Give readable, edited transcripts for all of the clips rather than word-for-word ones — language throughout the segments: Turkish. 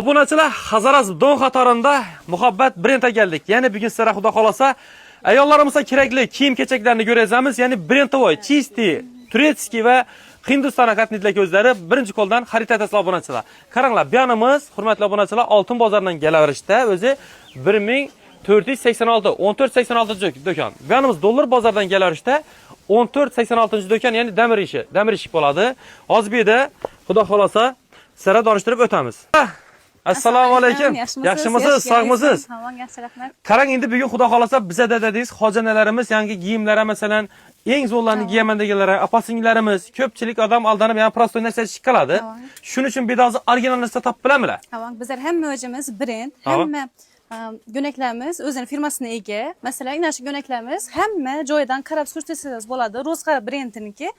Obunachilar, Hazaras Don qatorida muhabbat brendga keldik. Ya'ni bugun sizlarga xudo xolasa ayollarimizga kerakli kiyim-kechaklarni ko'rasiz. Ya'ni brendvoy, chisti, turetskiy va Hindiston qatnidlar ko'zlari birinchi qo'ldan xarid etasizlar obunachilar. Qaranglar, bu yanimiz, hurmatli obunachilar, Oltin bozoridan kelaverishda o'zi 1486, 1486 do'kon. Bu yanimiz dollar bozoridan kelaverishda 1486 do'kon, ya'ni damir ishi bo'ladi. Hozir bu yerda xudo xolasa sizlarga donishtirib o'tamiz. Assalomu alaykum. Yaxshimisiz? Sog'misiz? Tamam, yaxshi rahmat. Qarang, endi bugun xudo xolasa bizda dedingiz, xo'janalarimiz yangi kiyimlari, masalan, eng zo'rlarni kiyaman deganlar, apa-singillarimiz, ko'pchilik odam aldanib, yana prostoy narsa ish qiladi. Shuning uchun bedozi original narsa topib bilamizlar. Tamam, bizlar hamma o'zimiz brend, hamma göyneklarimiz o'zining firmasini ega. Masalan, ana shu göyneklarimiz hamma joydan qarab surtsangiz bo'ladi. Rozqa brendiniki.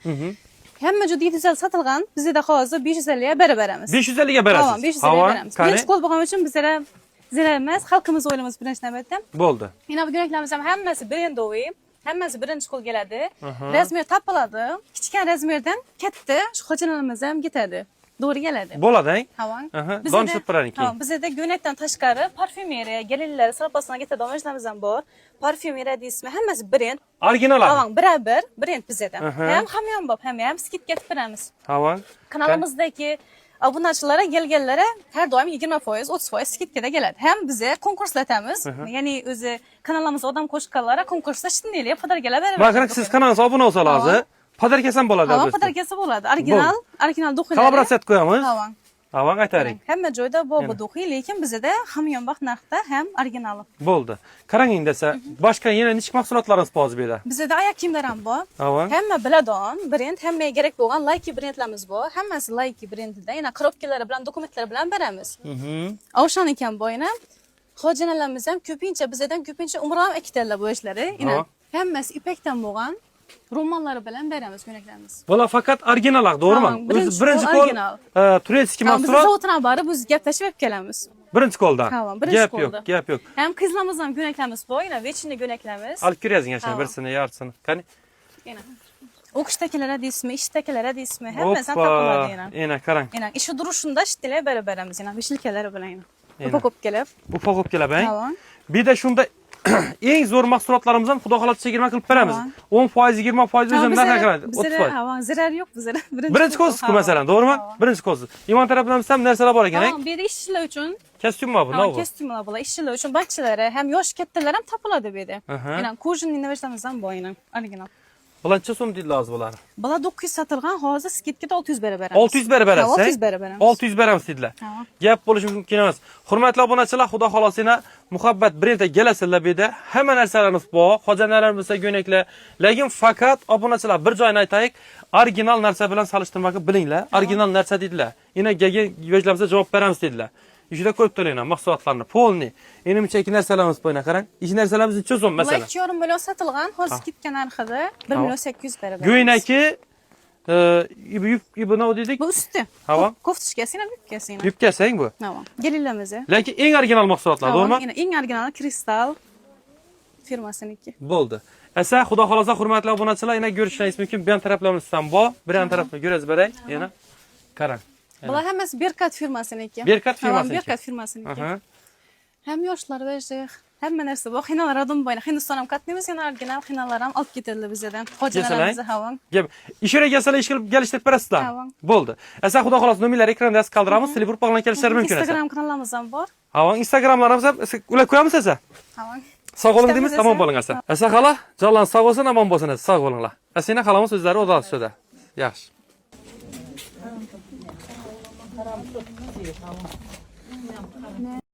Hamma juda yetisal satilgan. Bizda hozir 550 ga beramiz. 550 ga berasiz. Tamam, 550 ga beramiz. Birinchi qo'l bo'lgani uchun bizlar zira emas, xalqimiz o'ylamiz birinchi navbatda. Bo'ldi. Mana bu göyneklarimiz ham hammasi brendoviy. Hammasi birinchi qo'l keladi. Razmer topiladi. Kichkina razmerdan katta shu xo'jalarimiz ham ketadi. To'g'ri keladi. Bo'ladi. Tamam. Donishib beraning. Tamam, bizda göynekdan tashqari parfyumeriya, gelinlar, sirapasdan ketadigan ishlarimiz ham bor. Parfyumeriya deysizmi? Hammasi brend. Original. Tamam, birebir brend bizda. Ham bor, ham skidga beramiz. Tamam. Kanalimizdagi obunachilarga kelganlara har doim 20%, 30% skidga keladi. Ham bize konkurslatamiz. Ya'ni o'zi kanalimizga odam qo'shganlara konkursda shunday podargalar beramiz. Bakın siz kanalga obuna olsangiz, podarkasi ham bo'ladi. Tamam, podarkasi bo'ladi. Original duxlar. Kollaboratsiya qo'yamiz. Tamam. Tamam, aytaring. Hamma joyda bu duxi, lekin bizda hamyonbop narxda ham originali. Bo'ldi. Qarang desa, boshqa yana nechta mahsulotlarimiz bor bu yerda? Bizda oyoq kiyimlar ham bor. Hamma biladigan brend, hammaga kerak bo'lgan Laiki brendlarimiz bor. Hammasi Laiki brendida. Yana korobkalari bilan, dokumentlar bilan beramiz. O'shan ekan bo'yina. Xo'janalarimiz ham ko'pincha bizdan ko'pincha umram ikkitalar bu ishlari. Hammasi ipakdan bo'lgan. Romallari bilan beramiz ko'ylaklarimiz. Bular faqat originallar, to'g'rimi? O'zi birinchi qo'l turetskiy mahsulot. Biz zavoddan borib biz gaplashib olib kelamiz. Birinchi qo'ldan. Gap yo'q. Ham qizlarimiz ham ko'ylaklarimiz bor, vechini ko'ylaklarimiz. Olib kiryapsizlar shuni birsini, yarısini. Qani? O'qishdagilar deysizmi, ishdagilar deysizmi? Hammasi topiladi yana. Yana qarang. Yana ishi durishunda ishtilar beramiz yana beshilkalari bilan. Upakopkalar. Upakopkalar. Bir de shunda eng zo'r mahsulotlarimiz ham xudo xolasa chegirma qilib beramiz. 10%, 20% o'zimizdan haqiradi. 30%. Zirar yo'q bizlar. Birinchi qo'lsiz masalan, to'g'rimi? Birinchi qo'lsiz. Imon tarafdan ham narsalar bor ekan. Bu yerda ishchilar uchun kostyumlar bu, nima bu? Kostyumlar bular, ishchilar uchun bachchalari, ham yosh kattalar ham topiladi bu yerda. Yana kojinni innovatsiyamiz ham bor yana, original. Bularcha so'm deyiladi bular. Bular 900 sotilgan, hozir skidga 600 beramiz. 600 beramiz. 600 beramiz. 600 beramiz dedilar. Gap bo'lishi mumkin emas. Hurmatli obunachilar, xudo xolosina muhabbat brendga kelasizlar bu yerda. Hamma narsalarimiz bor, xo'jalarimiz go'naklar. Lekin faqat obunachilar bir joyni aytaylik, original narsa bilan solishtirmoqni bilinglar. Original narsa dedilar. Yana yo'qlamasa javob beramiz dedilar. Ishida ko'p to'layman mahsulotlarni, polni. Menimcha ikki narsalarimiz bo'yna qarang. Ikki narsalarimiz necha so'm masalan? 2,5 million sotilgan, hozir skidga narxida 1,800,000 beramiz. Go'ynaki nima dedik? Bu usti. Koftishkasini, yubkasini. Yubkasang bu. Tamam. Gelinlarimiz. Lekin eng original mahsulotlar, to'g'rimi? Eng original Kristal firmasiniki. Bo'ldi. Asa xudo xolasa hurmatli obunachilar, yana ko'rishingiz mumkin. Bu taraflarimiz ham bor. Bir tarafni ko'rasiz beray, yana qarang. Bular hammasi Berkat firmasiniki. Berkat firmasiniki. Berkat firmasiniki. Ham yoshlar vajih, hamma narsa bor. Xinalar odam bo'yna. Hindiston ham qatnaymiz, yana original xinalar ham olib ketadilar bizdan. Xo'jalarimiz havan. Gap, ish yeriga kelsalar ish qilib kelishtirib berasizlar. Bo'ldi. Asa xudo xolasa nomerlarni ekranda yozib qoldiramiz. Telefon bilan kelishlari mumkin. Instagram kanalimiz ham bor. Havan, Instagramlarimiz ham ular qo'yamiz asa. Havan. Sog' bo'ling deymiz, omon bo'ling asa. Asa xola, jonlan sog' bo'lsin, omon bo'lsin, sog' bo'linglar. Asina xolamiz o'zlari o'zlashadi. Yaxshi.